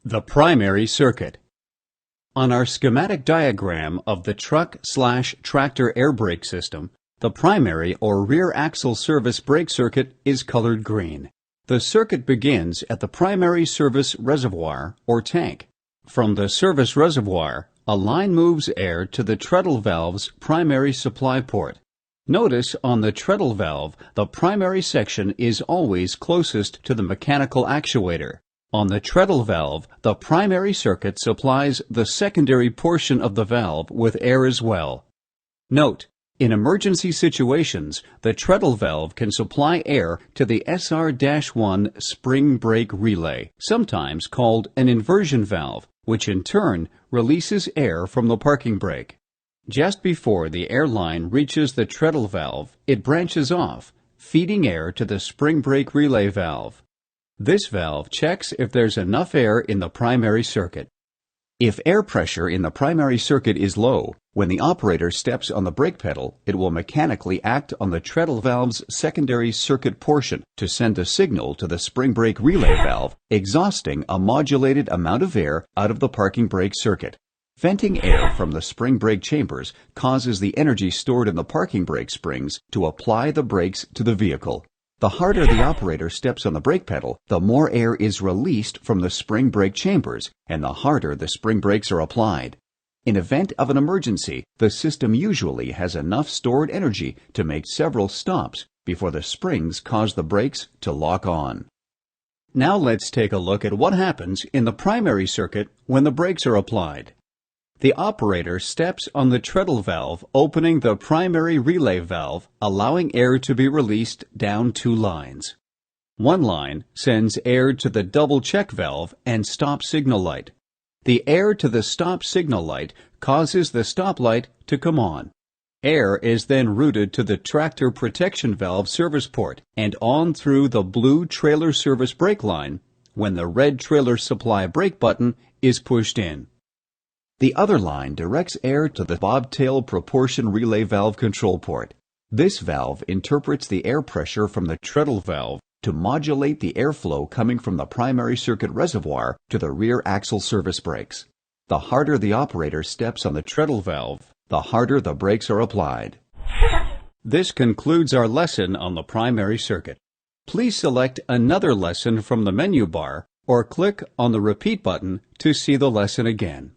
The primary circuit. On our schematic diagram of the truck/tractor air brake system, the primary or rear axle service brake circuit is colored green. The circuit begins at the primary service reservoir or tank. From the service reservoir, a line moves air to the treadle valve's primary supply port. Notice on the treadle valve, the primary section is always closest to the mechanical actuator. On the treadle valve, the primary circuit supplies the secondary portion of the valve with air as well. Note, in emergency situations, the treadle valve can supply air to the SR-1 spring brake relay, sometimes called an inversion valve, which in turn releases air from the parking brake. Just before the air line reaches the treadle valve, it branches off, feeding air to the spring brake relay valve. This valve checks if there's enough air in the primary circuit. If air pressure in the primary circuit is low, when the operator steps on the brake pedal, it will mechanically act on the treadle valve's secondary circuit portion to send a signal to the spring brake relay valve, exhausting a modulated amount of air out of the parking brake circuit. Venting air from the spring brake chambers causes the energy stored in the parking brake springs to apply the brakes to the vehicle. The harder the operator steps on the brake pedal, the more air is released from the spring brake chambers, and the harder the spring brakes are applied. In event of an emergency, the system usually has enough stored energy to make several stops before the springs cause the brakes to lock on. Now let's take a look at what happens in the primary circuit when the brakes are applied. The operator steps on the treadle valve, opening the primary relay valve, allowing air to be released down two lines. One line sends air to the double check valve and stop signal light. The air to the stop signal light causes the stop light to come on. Air is then routed to the tractor protection valve service port and on through the blue trailer service brake line when the red trailer supply brake button is pushed in. The other line directs air to the bobtail proportion relay valve control port. This valve interprets the air pressure from the treadle valve to modulate the airflow coming from the primary circuit reservoir to the rear axle service brakes. The harder the operator steps on the treadle valve, the harder the brakes are applied. This concludes our lesson on the primary circuit. Please select another lesson from the menu bar or click on the repeat button to see the lesson again.